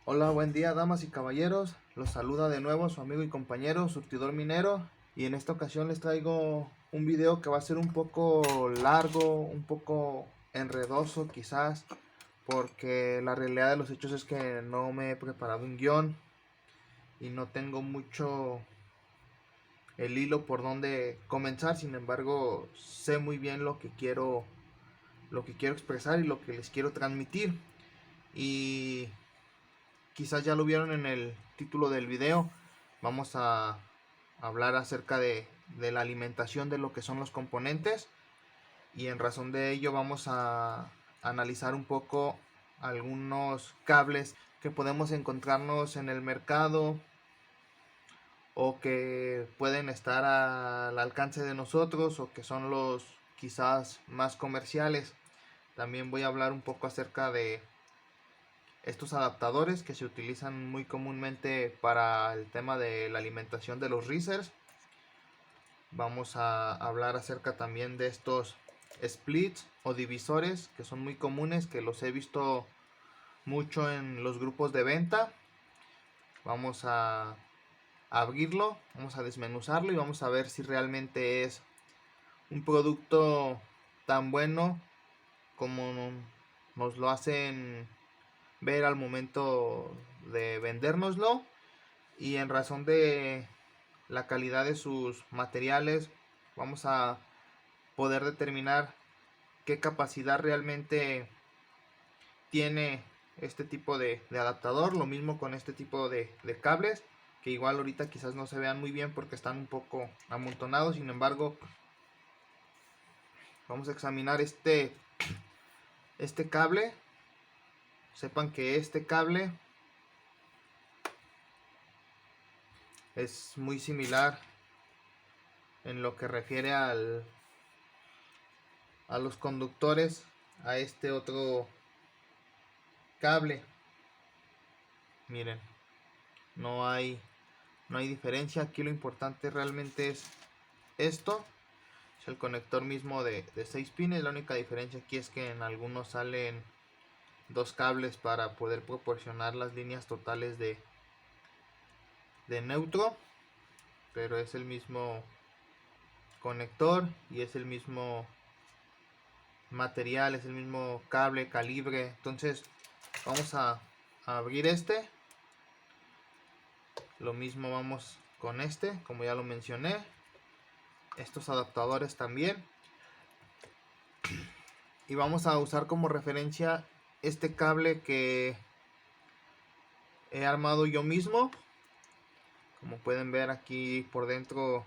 Hola, buen día damas y caballeros, los saluda de nuevo su amigo y compañero Surtidor Minero y en esta ocasión les traigo un video que va a ser un poco largo, un poco enredoso quizás, porque la realidad de los hechos es que no me he preparado un guión y no tengo mucho el hilo por donde comenzar. Sin embargo, sé muy bien lo que quiero expresar y lo que les quiero transmitir. Y quizás ya lo vieron en el título del video. Vamos a hablar acerca de la alimentación de lo que son los componentes, y en razón de ello vamos a analizar un poco algunos cables que podemos encontrarnos en el mercado o que pueden estar al alcance de nosotros o que son los quizás más comerciales. También voy a hablar un poco acerca de estos adaptadores que se utilizan muy comúnmente para el tema de la alimentación de los risers. Vamos a hablar acerca también de estos splits o divisores que son muy comunes, que los he visto mucho en los grupos de venta. Vamos a abrirlo, vamos a desmenuzarlo y vamos a ver si realmente es un producto tan bueno como nos lo hacen ver al momento de vendérnoslo. Y en razón de la calidad de sus materiales, vamos a poder determinar qué capacidad realmente tiene este tipo de adaptador. Lo mismo con este tipo de cables, que igual ahorita quizás no se vean muy bien porque están un poco amontonados. Sin embargo, vamos a examinar este cable. Sepan que este cable es muy similar en lo que refiere a los conductores a este otro cable. Miren, no hay no hay diferencia. Aquí lo importante realmente es esto, es el conector mismo de 6 pines. La única diferencia aquí es que en algunos salen dos cables para poder proporcionar las líneas totales de neutro, pero es el mismo conector y es el mismo material, es el mismo cable, calibre. Entonces vamos a abrir este. Lo mismo vamos con este, como ya lo mencioné. Estos adaptadores también. Y vamos a usar como referencia este cable que he armado yo mismo. Como pueden ver, aquí por dentro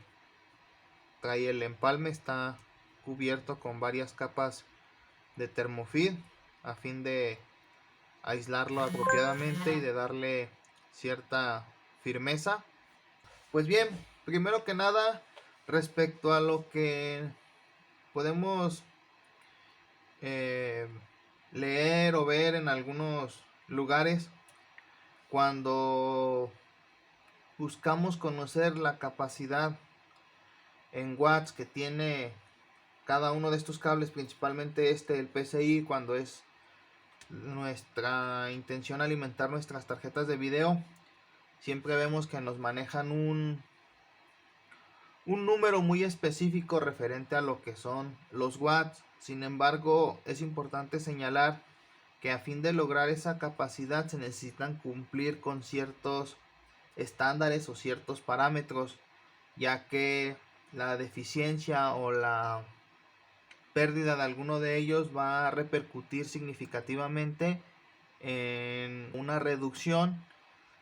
trae el empalme, está cubierto con varias capas de termofid a fin de aislarlo apropiadamente y de darle cierta firmeza. Pues bien, primero que nada, respecto a lo que podemos eh, leer o ver en algunos lugares, cuando buscamos conocer la capacidad en watts que tiene cada uno de estos cables, principalmente el PCI, cuando es nuestra intención alimentar nuestras tarjetas de video, siempre vemos que nos manejan un número muy específico referente a lo que son los watts. Sin embargo, es importante señalar que a fin de lograr esa capacidad se necesitan cumplir con ciertos estándares o ciertos parámetros, ya que la deficiencia o la pérdida de alguno de ellos va a repercutir significativamente en una reducción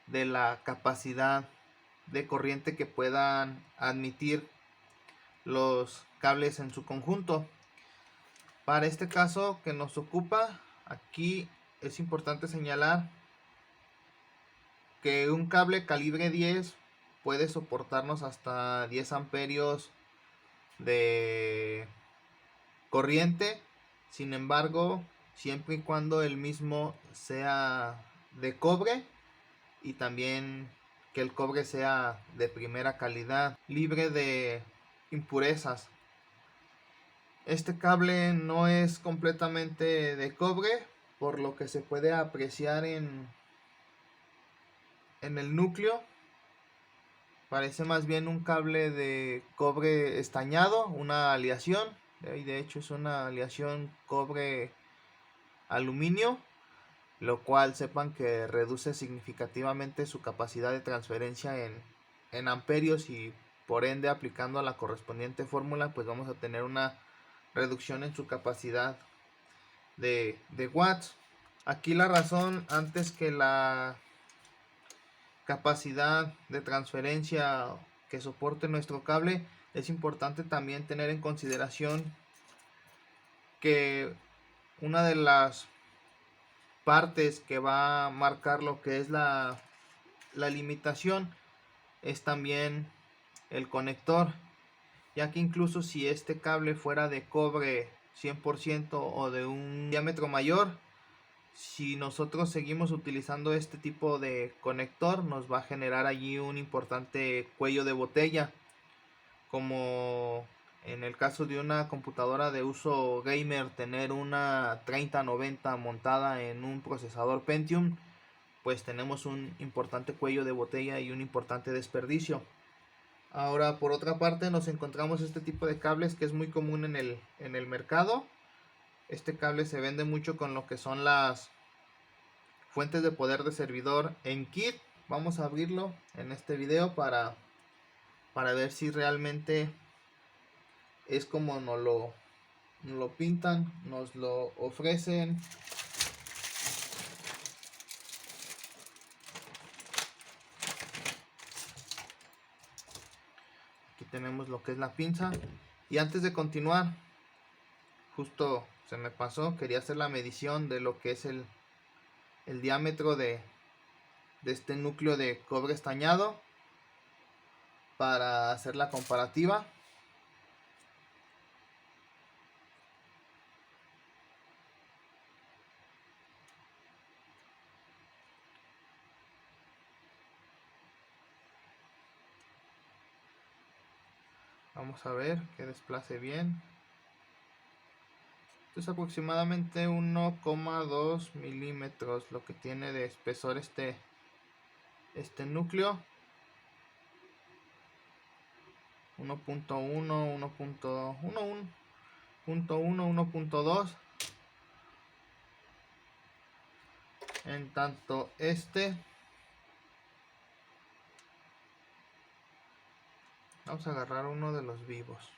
de la capacidad de corriente que puedan admitir los cables en su conjunto. Para este caso que nos ocupa, aquí es importante señalar que un cable calibre 10 puede soportarnos hasta 10 amperios de corriente. Sin embargo, siempre y cuando el mismo sea de cobre y también que el cobre sea de primera calidad, libre de impurezas. Este cable no es completamente de cobre, por lo que se puede apreciar en el núcleo parece más bien un cable de cobre estañado, una aleación. Y de hecho es una aleación cobre aluminio, lo cual sepan que reduce significativamente su capacidad de transferencia en amperios, y por ende aplicando a la correspondiente fórmula pues vamos a tener una reducción en su capacidad de watts. Aquí la razón, antes que la capacidad de transferencia que soporte nuestro cable, es importante también tener en consideración que una de las partes que va a marcar lo que es la limitación es también el conector, ya que incluso si este cable fuera de cobre 100% o de un diámetro mayor, si nosotros seguimos utilizando este tipo de conector, nos va a generar allí un importante cuello de botella, como en el caso de una computadora de uso gamer, tener una 3090 montada en un procesador Pentium, pues tenemos un importante cuello de botella y un importante desperdicio. Ahora, por otra parte, nos encontramos este tipo de cables que es muy común en el mercado. Este cable se vende mucho con lo que son las fuentes de poder de servidor en kit. Vamos a abrirlo en este video para ver si realmente es como nos lo pintan, nos lo ofrecen. Aquí tenemos lo que es la pinza. Y antes de continuar, justo se me pasó, quería hacer la medición de lo que es el diámetro de este núcleo de cobre estañado para hacer la comparativa. Vamos a ver que desplace bien. Esto es aproximadamente 1,2 milímetros lo que tiene de espesor este núcleo. 1.1, 1.1, 1.2. En tanto vamos a agarrar uno de los vivos.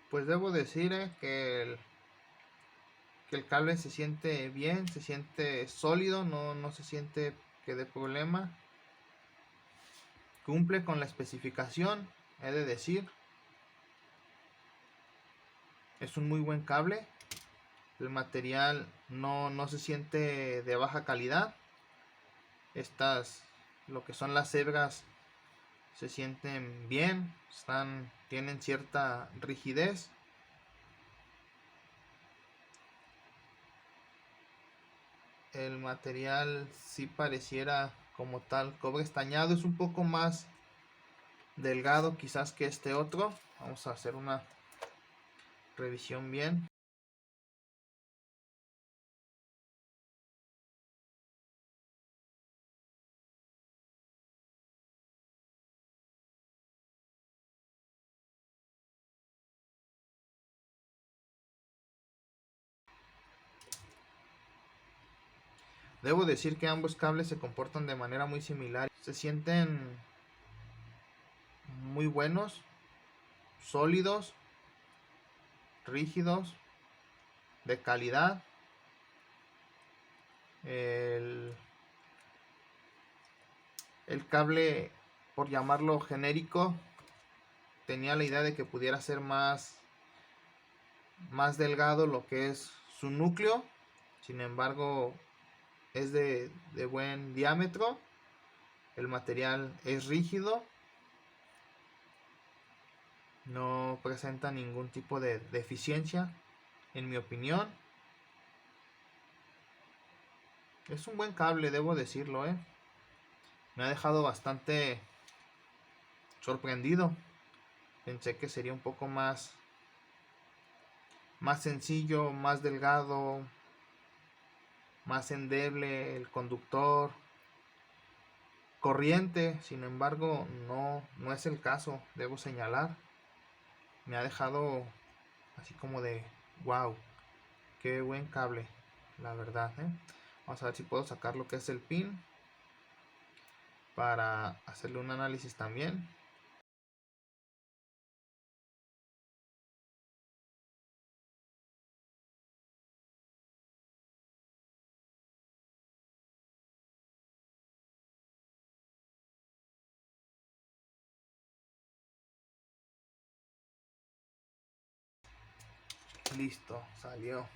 Pues debo decir que el cable se siente bien, se siente sólido, no se siente que dé problema. Cumple con la especificación, he de decir. Es un muy buen cable. El material no se siente de baja calidad. Lo que son las hebras, se sienten bien, tienen cierta rigidez. El material sí pareciera como tal cobre estañado, es un poco más delgado quizás que este otro. Vamos a hacer una revisión bien. Debo decir que ambos cables se comportan de manera muy similar. Se sienten muy buenos, sólidos, rígidos, de calidad. El cable, por llamarlo genérico, tenía la idea de que pudiera ser más delgado lo que es su núcleo. Sin embargo, es de buen diámetro. El material es rígido, no presenta ningún tipo de deficiencia, en mi opinión. Es un buen cable, debo decirlo, me ha dejado bastante sorprendido. Pensé que sería un poco más sencillo, más delgado, más endeble el conductor, corriente. Sin embargo, no es el caso, debo señalar. Me ha dejado así como de wow, qué buen cable, la verdad, Vamos a ver si puedo sacar lo que es el pin para hacerle un análisis también. Listo, salió.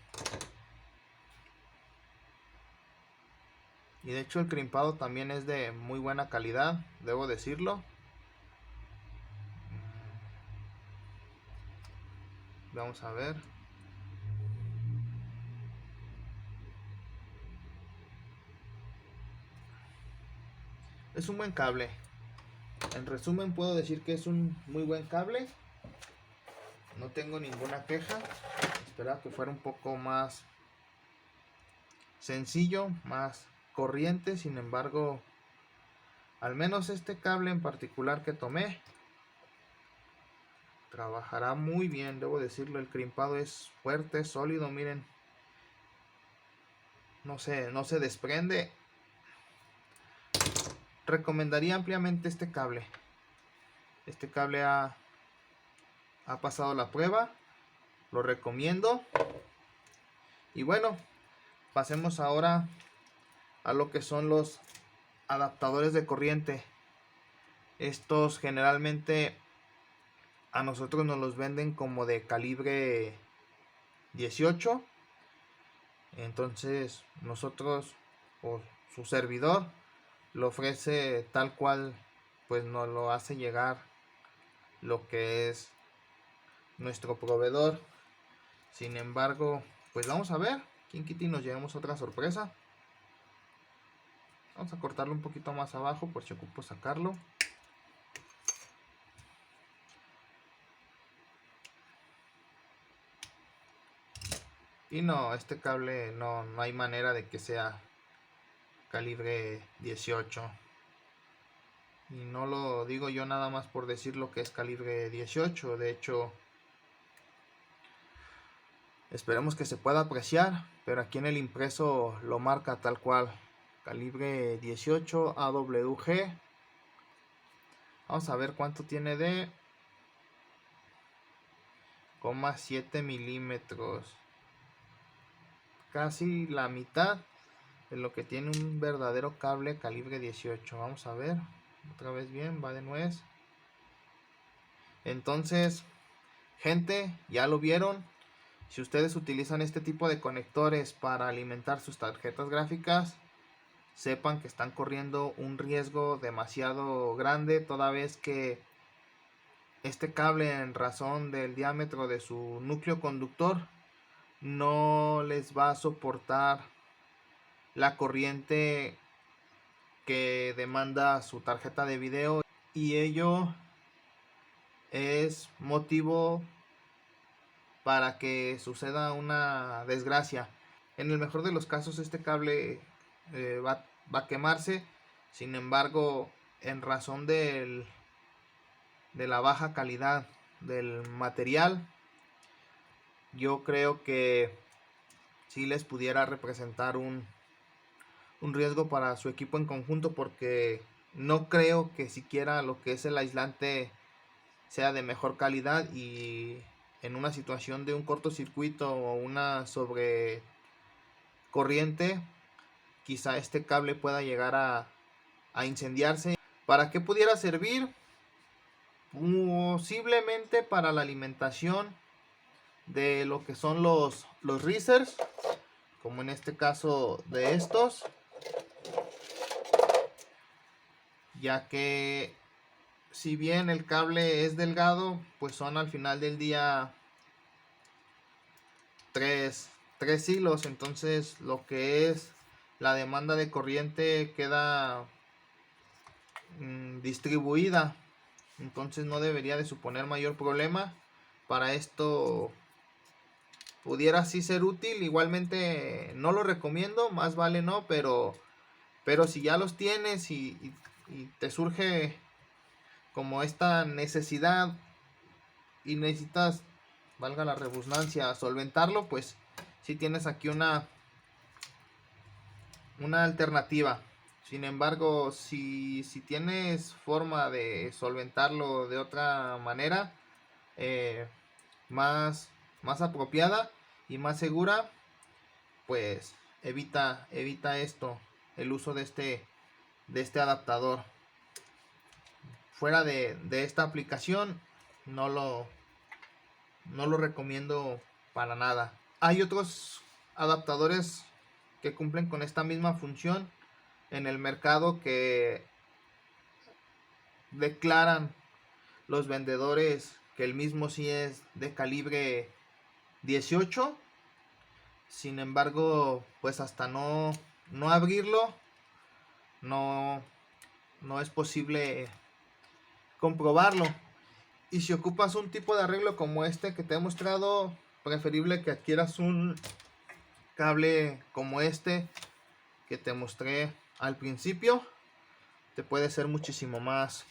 Y de hecho el crimpado también es de muy buena calidad, debo decirlo. Vamos a ver. Es un buen cable. En resumen puedo decir que es un muy buen cable. No tengo ninguna queja. Esperaba que fuera un poco más sencillo, más corriente. Sin embargo, al menos este cable en particular que tomé trabajará muy bien, debo decirlo. El crimpado es fuerte, sólido, miren. No se desprende. Recomendaría ampliamente este cable. Este cable ha pasado la prueba. Lo recomiendo. Y bueno, pasemos ahora a lo que son los adaptadores de corriente. Estos generalmente a nosotros nos los venden como de calibre 18. Entonces nosotros o su servidor lo ofrece tal cual, pues nos lo hace llegar lo que es nuestro proveedor. Sin embargo, pues vamos a ver, quién quita y nos llevemos otra sorpresa. Vamos a cortarlo un poquito más abajo por si ocupo sacarlo. Y no, este cable no hay manera de que sea calibre 18. Y no lo digo yo nada más por decir lo que es calibre 18. De hecho, esperemos que se pueda apreciar, pero aquí en el impreso lo marca tal cual. Calibre 18 AWG. Vamos a ver cuánto tiene de 0,7 milímetros. Casi la mitad de lo que tiene un verdadero cable calibre 18. Vamos a ver. Otra vez bien, va de nuez. Entonces, gente, ya lo vieron. Si ustedes utilizan este tipo de conectores para alimentar sus tarjetas gráficas, sepan que están corriendo un riesgo demasiado grande, toda vez que este cable, en razón del diámetro de su núcleo conductor, no les va a soportar la corriente que demanda su tarjeta de video, y ello es motivo para que suceda una desgracia. En el mejor de los casos este cable va a quemarse. Sin embargo, en razón de la baja calidad del material, yo creo que sí les pudiera representar un riesgo para su equipo en conjunto, porque no creo que siquiera lo que es el aislante sea de mejor calidad, y en una situación de un cortocircuito o una sobrecorriente, quizá este cable pueda llegar a incendiarse. ¿Para qué pudiera servir? Posiblemente para la alimentación de lo que son los risers, como en este caso de estos, ya que si bien el cable es delgado, pues son al final del día 3 hilos. Entonces lo que es la demanda de corriente queda distribuida entonces no debería de suponer mayor problema. Para esto pudiera sí ser útil, igualmente no lo recomiendo, más vale no, pero si ya los tienes y te surge como esta necesidad y necesitas, valga la redundancia, solventarlo, pues sí tienes aquí una alternativa. Sin embargo, si tienes forma de solventarlo de otra manera, eh, más apropiada y más segura, pues evita esto, el uso de este adaptador. Fuera de esta aplicación, no lo recomiendo para nada. Hay otros adaptadores que cumplen con esta misma función en el mercado que declaran los vendedores que el mismo sí es de calibre 18. Sin embargo, pues hasta no abrirlo, no es posible comprobarlo. Y si ocupas un tipo de arreglo como este que te he mostrado, preferible que adquieras un cable como este que te mostré al principio. Te puede ser muchísimo más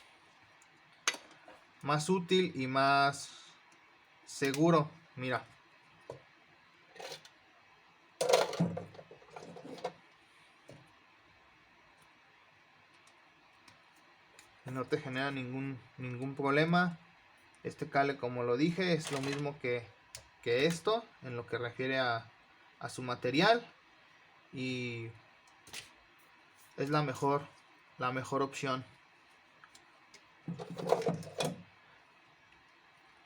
útil y más seguro. Mira, no te genera ningún problema. Este cable, como lo dije, es lo mismo que esto en lo que refiere a su material, y es la mejor opción.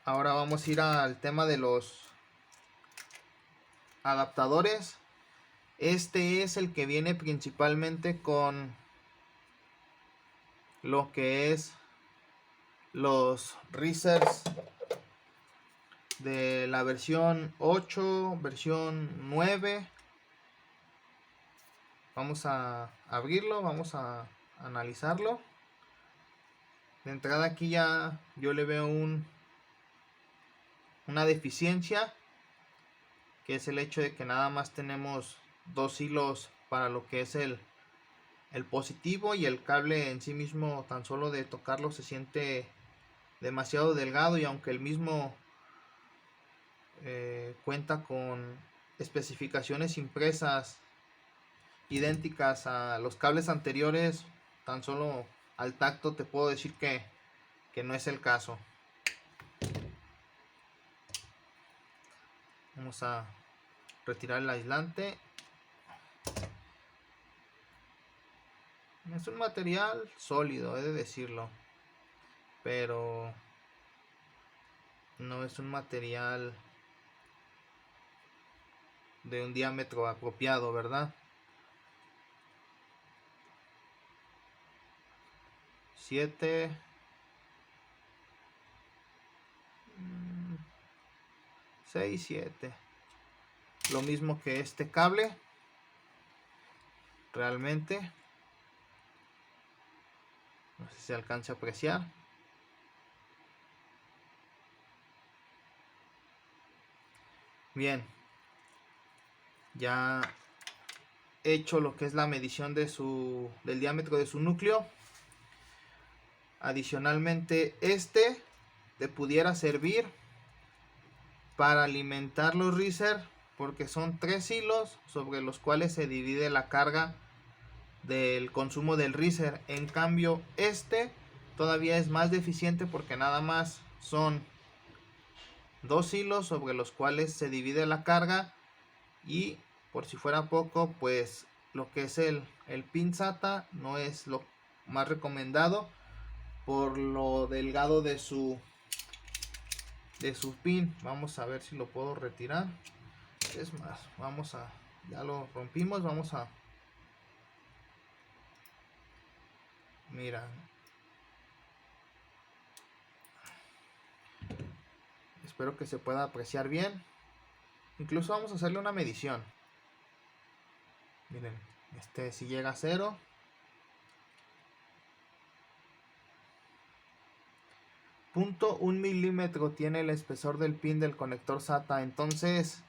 Ahora vamos a ir al tema de los adaptadores. Este es el que viene principalmente con lo que es los risers de la versión 8, versión 9. Vamos a abrirlo, vamos a analizarlo. De entrada aquí ya yo le veo una deficiencia, que es el hecho de que nada más tenemos 2 hilos para lo que es el positivo, y el cable en sí mismo, tan solo de tocarlo, se siente demasiado delgado, y aunque el mismo cuenta con especificaciones impresas idénticas a los cables anteriores, tan solo al tacto te puedo decir que no es el caso. Vamos a retirar el aislante. Es un material sólido, he de decirlo, pero no es un material de un diámetro apropiado, ¿verdad? 7, 6, 7. Lo mismo que este cable. Realmente, no sé si se alcanza a apreciar. Bien, ya he hecho lo que es la medición del diámetro de su núcleo. Adicionalmente, este te pudiera servir para alimentar los riser, porque son 3 hilos sobre los cuales se divide la carga del consumo del riser. En cambio, este todavía es más deficiente, porque nada más son 2 hilos sobre los cuales se divide la carga, y por si fuera poco, pues lo que es el pin SATA no es lo más recomendado por lo delgado de su pin. Vamos a ver si lo puedo retirar. Es más, ya lo rompimos, vamos a, mira, espero que se pueda apreciar bien. Incluso vamos a hacerle una medición. Miren, si llega a 0, .1 milímetro tiene el espesor del pin del conector SATA. Entonces,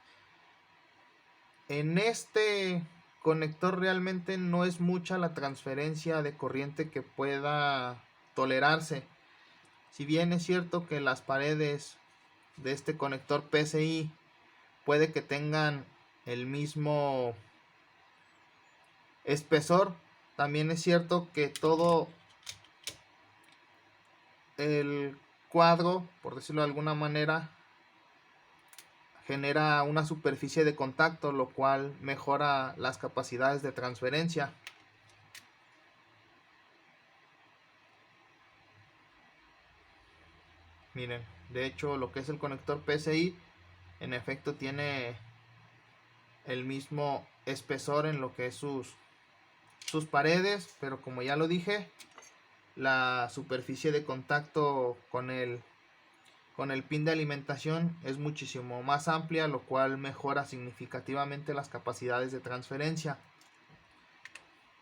en este conector realmente no es mucha la transferencia de corriente que pueda tolerarse. Si bien es cierto que las paredes de este conector PCI puede que tengan el mismo espesor, también es cierto que todo el cuadro, por decirlo de alguna manera, genera una superficie de contacto, lo cual mejora las capacidades de transferencia. Miren, de hecho lo que es el conector PCI en efecto tiene el mismo espesor en lo que es sus paredes, pero como ya lo dije, la superficie de contacto con el pin de alimentación es muchísimo más amplia, lo cual mejora significativamente las capacidades de transferencia.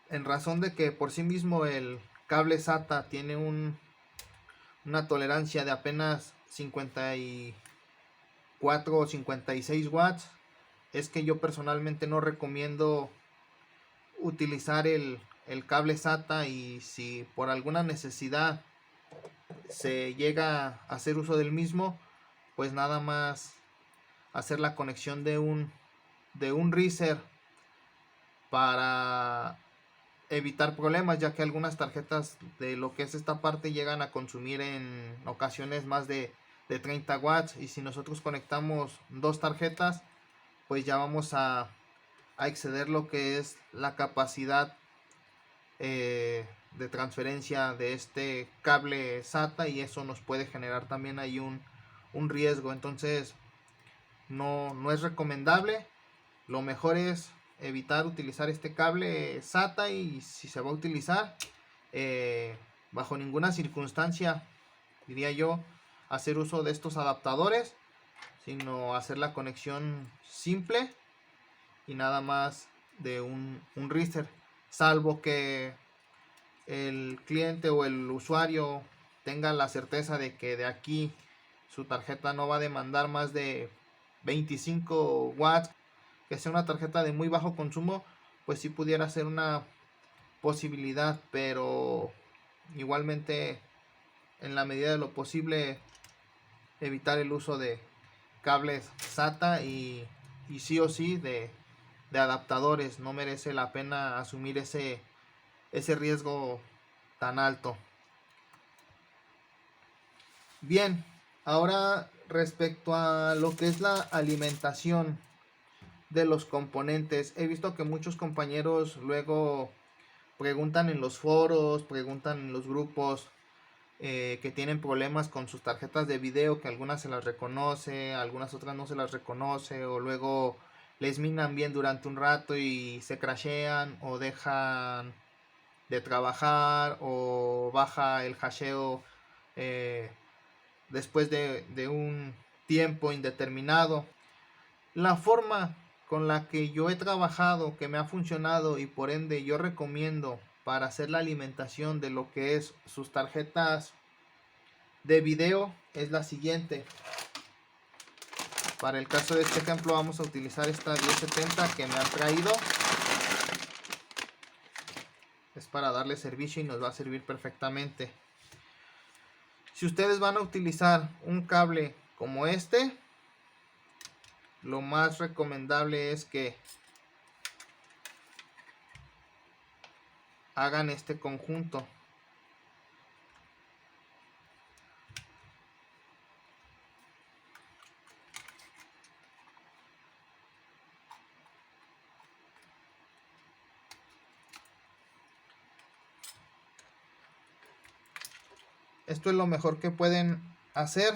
En razón de que por sí mismo el cable SATA tiene una tolerancia de apenas 54 o 56 watts, es que yo personalmente no recomiendo utilizar el cable SATA, y si por alguna necesidad se llega a hacer uso del mismo, pues nada más hacer la conexión de un riser para evitar problemas, ya que algunas tarjetas de lo que es esta parte llegan a consumir en ocasiones más de 30 watts, y si nosotros conectamos dos tarjetas, pues ya vamos a exceder lo que es la capacidad de transferencia de este cable SATA, y eso nos puede generar también ahí un riesgo. Entonces no es recomendable. Lo mejor es evitar utilizar este cable SATA, y si se va a utilizar, bajo ninguna circunstancia, diría yo, hacer uso de estos adaptadores, sino hacer la conexión simple y nada más de un riser, salvo que el cliente o el usuario tenga la certeza de que de aquí su tarjeta no va a demandar más de 25 watts, que sea una tarjeta de muy bajo consumo, pues sí pudiera ser una posibilidad, pero igualmente en la medida de lo posible evitar el uso de cables SATA, y sí o sí de adaptadores. No merece la pena asumir ese riesgo tan alto. Bien, ahora respecto a lo que es la alimentación de los componentes, he visto que muchos compañeros luego preguntan en los foros, preguntan en los grupos, que tienen problemas con sus tarjetas de video, que algunas se las reconoce, algunas otras no se las reconoce, o luego les minan bien durante un rato y se crashean o dejan de trabajar, o baja el hasheo después de un tiempo indeterminado. La forma con la que yo he trabajado, que me ha funcionado y por ende yo recomiendo para hacer la alimentación de lo que es sus tarjetas de video, es la siguiente. Para el caso de este ejemplo vamos a utilizar esta 1070 que me ha traído. Es para darle servicio y nos va a servir perfectamente. Si ustedes van a utilizar un cable como este, lo más recomendable es que hagan este conjunto. Esto es lo mejor que pueden hacer,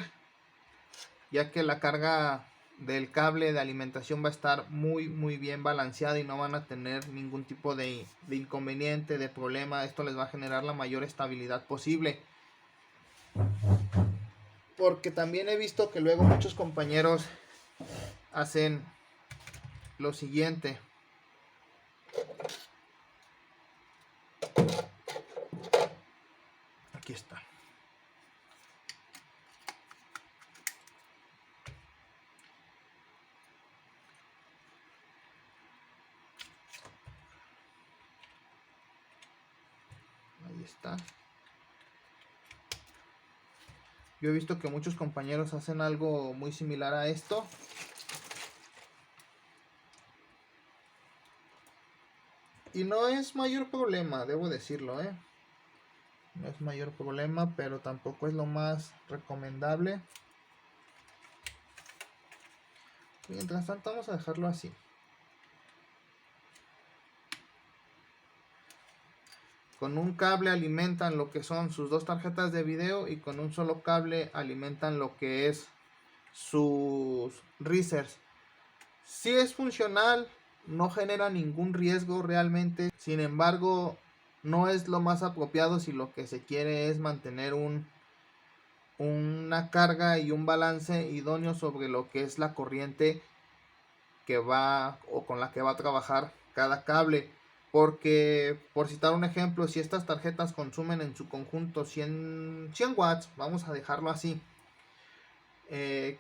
ya que la carga del cable de alimentación va a estar muy bien balanceada y no van a tener ningún tipo de inconveniente, de problema. Esto les va a generar la mayor estabilidad posible, porque también he visto que luego muchos compañeros hacen lo siguiente. Aquí está. está. Yo he visto que muchos compañeros hacen algo muy similar a esto. Y no es mayor problema, debo decirlo, no es mayor problema, pero tampoco es lo más recomendable. Mientras tanto vamos a dejarlo así. Con un cable alimentan lo que son sus dos tarjetas de video y con un solo cable alimentan lo que es sus risers. Si es funcional, no genera ningún riesgo realmente. Sin embargo, no es lo más apropiado si lo que se quiere es mantener una carga y un balance idóneo sobre lo que es la corriente que va o con la que va a trabajar cada cable. Porque, por citar un ejemplo, si estas tarjetas consumen en su conjunto 100 watts, vamos a dejarlo así,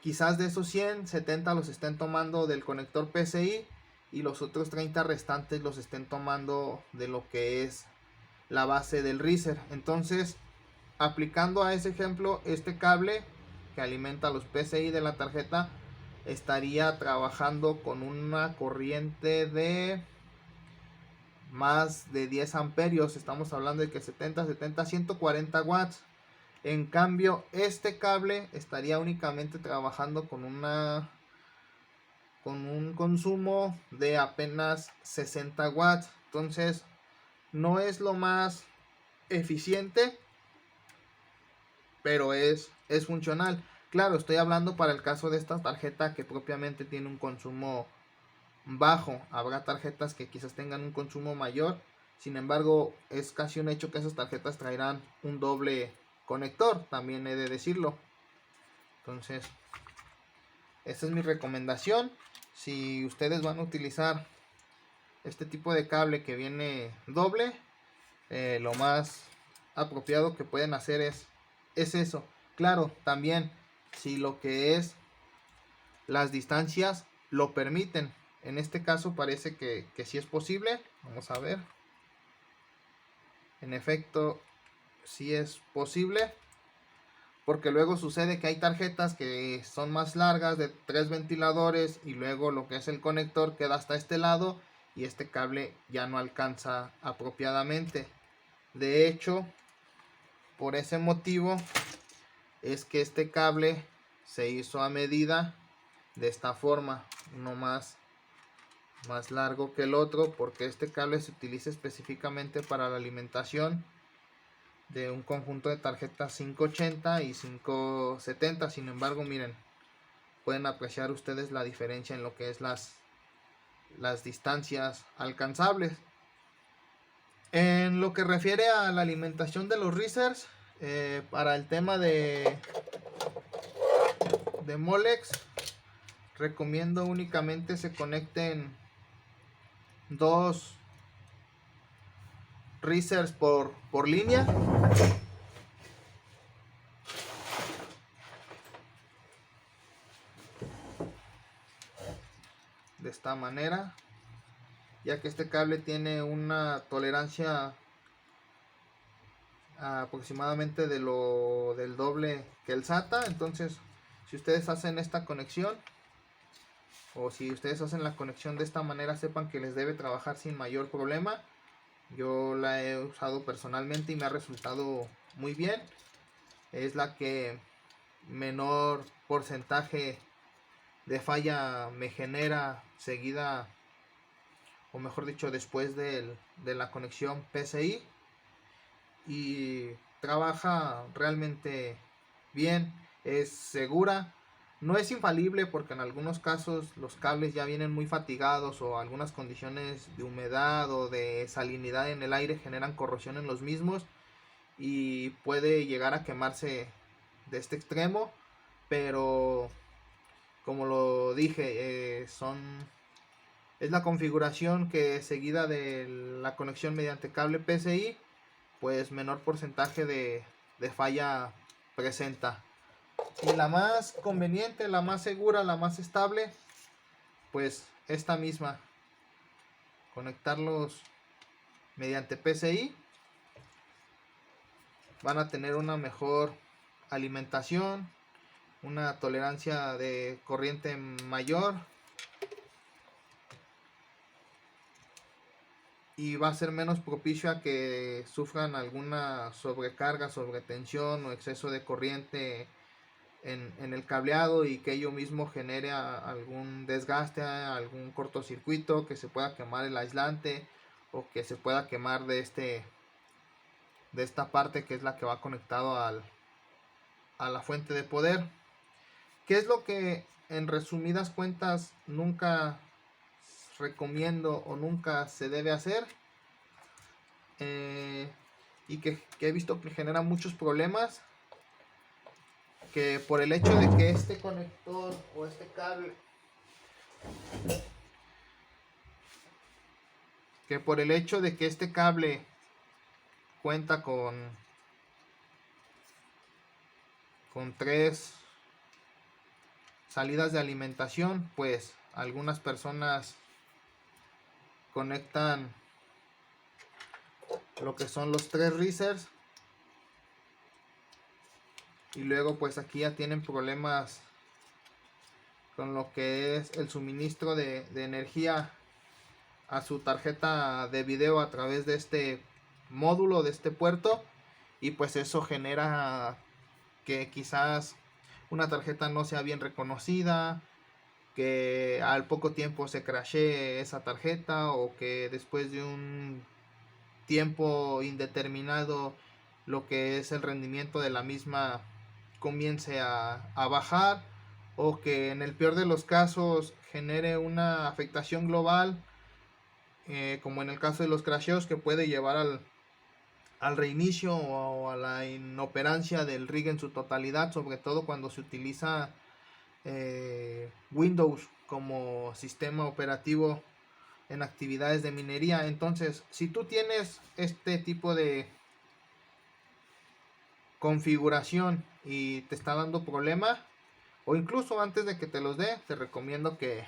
quizás de esos 100, 70 los estén tomando del conector PCI y los otros 30 restantes los estén tomando de lo que es la base del riser. Entonces, aplicando a ese ejemplo, este cable que alimenta los PCI de la tarjeta estaría trabajando con una corriente de más de 10 amperios. Estamos hablando de que 70, 140 watts. En cambio, este cable estaría únicamente trabajando con un consumo de apenas 60 watts. Entonces, no es lo más eficiente, pero es funcional. Claro, estoy hablando para el caso de esta tarjeta que propiamente tiene un consumo bajo. Habrá tarjetas que quizás tengan un consumo mayor. Sin embargo, es casi un hecho que esas tarjetas traerán un doble conector, también he de decirlo. Entonces, esta es mi recomendación. Si ustedes van a utilizar este tipo de cable que viene doble, lo más apropiado que pueden hacer es eso. Claro, también si lo que es las distancias lo permiten. En este caso parece que sí es posible. Vamos a ver. En efecto, sí es posible. Porque luego sucede que hay tarjetas que son más largas, de 3 ventiladores, y luego lo que es el conector queda hasta este lado y este cable ya no alcanza apropiadamente. De hecho, por ese motivo es que este cable se hizo a medida de esta forma, uno más largo que el otro, porque este cable se utiliza específicamente para la alimentación de un conjunto de tarjetas 580 y 570. Sin embargo, miren, pueden apreciar ustedes la diferencia en lo que es las distancias alcanzables. En lo que refiere a la alimentación de los risers, para el tema de Molex, recomiendo únicamente se conecten dos risers por línea. De esta manera, ya que este cable tiene una tolerancia aproximadamente del doble que el SATA. Entonces, si ustedes hacen esta conexión, o si ustedes hacen la conexión de esta manera, sepan que les debe trabajar sin mayor problema. Yo la he usado personalmente y me ha resultado muy bien. Es la que menor porcentaje de falla me genera seguida, o mejor dicho, después de la conexión PCI, y trabaja realmente bien, es segura. No es infalible porque en algunos casos los cables ya vienen muy fatigados, o algunas condiciones de humedad o de salinidad en el aire generan corrosión en los mismos y puede llegar a quemarse de este extremo. Pero como lo dije, es la configuración que, seguida de la conexión mediante cable PCI, pues menor porcentaje de falla presenta. Y la más conveniente, la más segura, la más estable, pues esta misma, conectarlos mediante PCI van a tener una mejor alimentación, una tolerancia de corriente mayor, y va a ser menos propicio a que sufran alguna sobrecarga, sobretensión o exceso de corriente en el cableado, y que ello mismo genere algún desgaste, algún cortocircuito, que se pueda quemar el aislante o que se pueda quemar de esta parte que es la que va conectado a la fuente de poder. ¿Qué es lo que en resumidas cuentas nunca recomiendo o nunca se debe hacer? Y que he visto que genera muchos problemas, que por el hecho de que este conector o este cable, cuenta con tres salidas de alimentación, pues algunas personas conectan lo que son los 3 risers, y luego pues aquí ya tienen problemas con lo que es el suministro de energía a su tarjeta de video a través de este módulo, de este puerto, y pues eso genera que quizás una tarjeta no sea bien reconocida, que al poco tiempo se crashee esa tarjeta, o que después de un tiempo indeterminado lo que es el rendimiento de la misma comience a bajar, o que en el peor de los casos genere una afectación global, como en el caso de los crasheos, que puede llevar al reinicio o a la inoperancia del rig en su totalidad, sobre todo cuando se utiliza Windows como sistema operativo en actividades de minería. Entonces, si tú tienes este tipo de configuración y te está dando problema, o incluso antes de que te los dé, te recomiendo que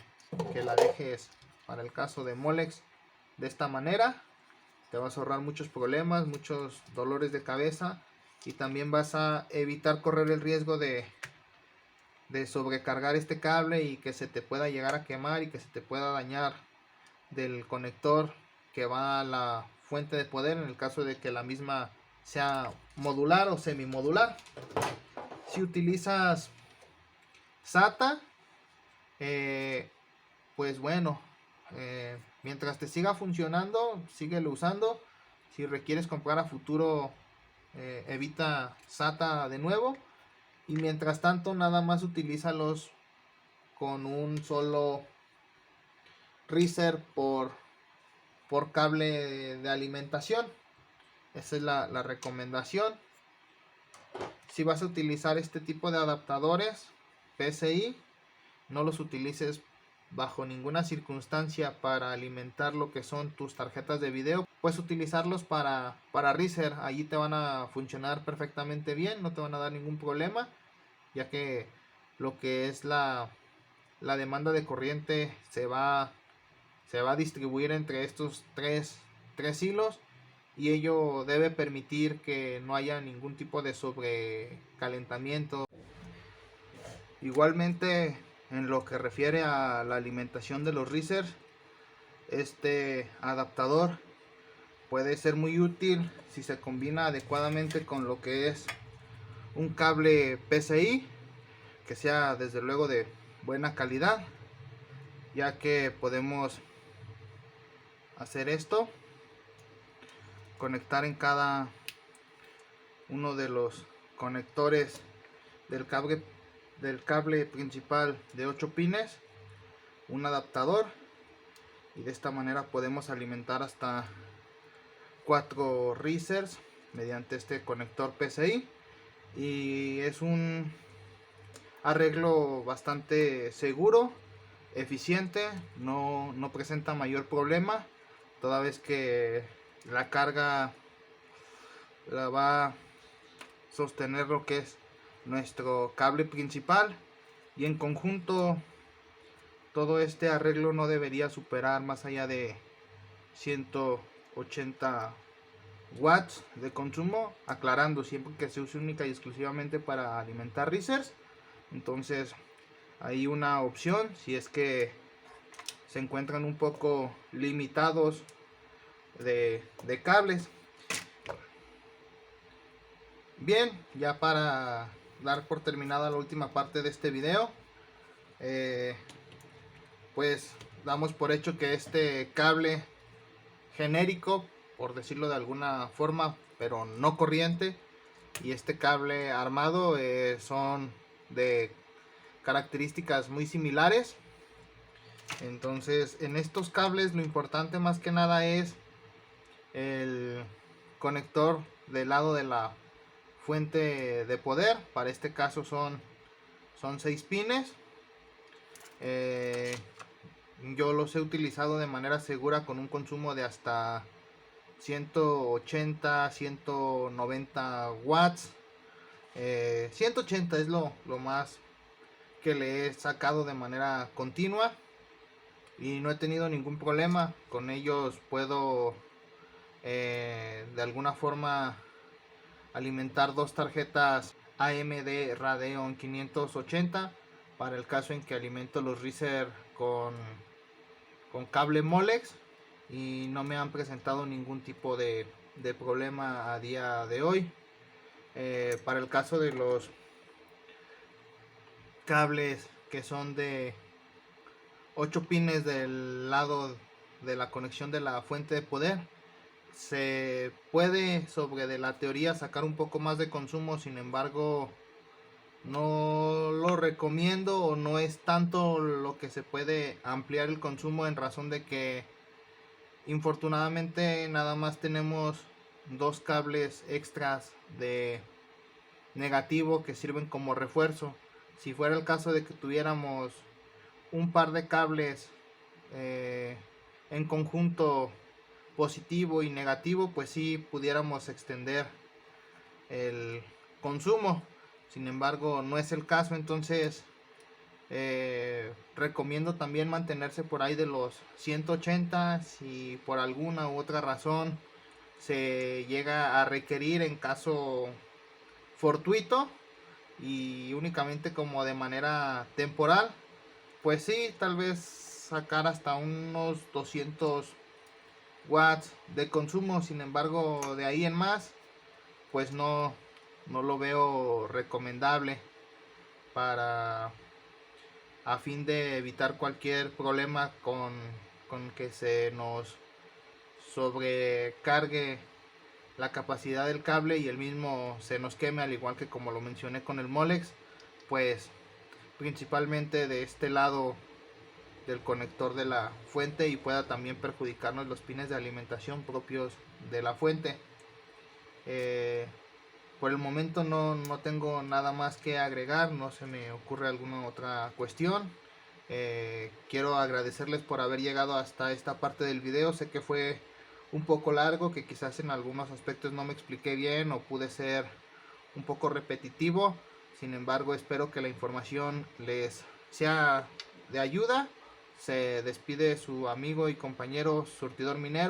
la dejes para el caso de Molex de esta manera. Te vas a ahorrar muchos problemas, muchos dolores de cabeza, y también vas a evitar correr el riesgo de sobrecargar este cable y que se te pueda llegar a quemar y que se te pueda dañar del conector que va a la fuente de poder, en el caso de que la misma sea modular o semimodular. Si utilizas SATA, pues bueno, mientras te siga funcionando, síguelo usando. Si requieres comprar a futuro, evita SATA de nuevo, y mientras tanto nada más utilízalos con un solo riser por cable de alimentación. Esa es la recomendación. Si vas a utilizar este tipo de adaptadores PCI, no los utilices bajo ninguna circunstancia para alimentar lo que son tus tarjetas de video. Puedes utilizarlos para riser, allí te van a funcionar perfectamente bien, no te van a dar ningún problema, ya que lo que es la demanda de corriente se va a distribuir entre estos tres hilos, y ello debe permitir que no haya ningún tipo de sobrecalentamiento. Igualmente, en lo que refiere a la alimentación de los risers, este adaptador puede ser muy útil si se combina adecuadamente con lo que es un cable PCI, que sea desde luego de buena calidad, ya que podemos hacer esto: conectar en cada uno de los conectores del cable principal de 8 pines un adaptador, y de esta manera podemos alimentar hasta 4 risers mediante este conector PCI, y es un arreglo bastante seguro, eficiente, no presenta mayor problema, toda vez que la carga la va a sostener lo que es nuestro cable principal, y en conjunto todo este arreglo no debería superar más allá de 180 watts de consumo, aclarando siempre que se use única y exclusivamente para alimentar risers. Entonces hay una opción si es que se encuentran un poco limitados de cables. Bien, ya para dar por terminada la última parte de este video, pues damos por hecho que este cable genérico, por decirlo de alguna forma, pero no corriente, y este cable armado son de características muy similares. Entonces en estos cables lo importante más que nada es el conector del lado de la fuente de poder. Para este caso son 6 pines. Yo los he utilizado de manera segura con un consumo de hasta 180, 190 watts. 180 es lo más que le he sacado de manera continua y no he tenido ningún problema. Con ellos puedo de alguna forma alimentar dos tarjetas AMD Radeon 580 para el caso en que alimento los Razer con cable Molex, y no me han presentado ningún tipo de problema a día de hoy. Para el caso de los cables que son de 8 pines del lado de la conexión de la fuente de poder, se puede sobre de la teoría sacar un poco más de consumo. Sin embargo, no lo recomiendo, o no es tanto lo que se puede ampliar el consumo, en razón de que infortunadamente nada más tenemos dos cables extras de negativo que sirven como refuerzo. Si fuera el caso de que tuviéramos un par de cables en conjunto positivo y negativo, pues sí pudiéramos extender el consumo. Sin embargo, no es el caso. Entonces recomiendo también mantenerse por ahí de los 180 si por alguna u otra razón se llega a requerir, en caso fortuito y únicamente como de manera temporal, pues sí, tal vez sacar hasta unos 200 watts de consumo. Sin embargo, de ahí en más, pues no lo veo recomendable, para a fin de evitar cualquier problema con que se nos sobrecargue la capacidad del cable y el mismo se nos queme, al igual que como lo mencioné con el Molex, pues principalmente de este lado del conector de la fuente, y pueda también perjudicarnos los pines de alimentación propios de la fuente. Por el momento no tengo nada más que agregar, no se me ocurre alguna otra cuestión. Quiero agradecerles por haber llegado hasta esta parte del video. Sé que fue un poco largo, que quizás en algunos aspectos no me expliqué bien o pude ser un poco repetitivo. Sin embargo, espero que la información les sea de ayuda. Se despide su amigo y compañero Surtidor Minero.